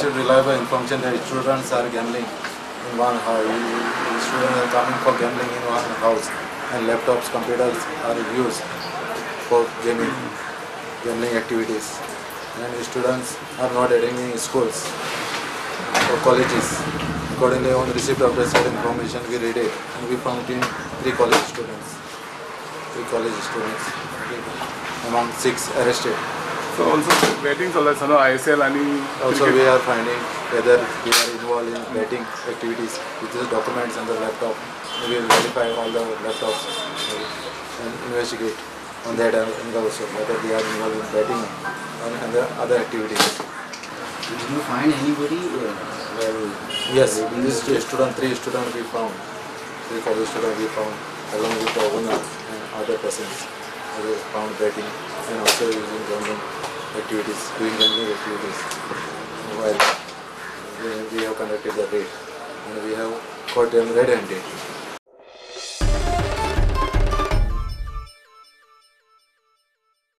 received reliable information that students are gambling in one house. Students are coming for gambling in one house, and laptops, computers are used for gambling activities. And students are not attending schools or colleges. Accordingly, on receipt of the said information, we read it, and we found in three college students among 6 arrested. So also betting also ISL and also we are finding whether we are involved in betting activities with the documents and the laptop. We will verify all the laptops and investigate on that and also whether we are involved in betting and other activities. Did you find anybody? Yes, this student, 3 students we found, 3 college students we found, along with the owner and other persons. We found betting and also using gambling activities, doing gambling activities. While we have conducted the raid, and we have caught them red-handed.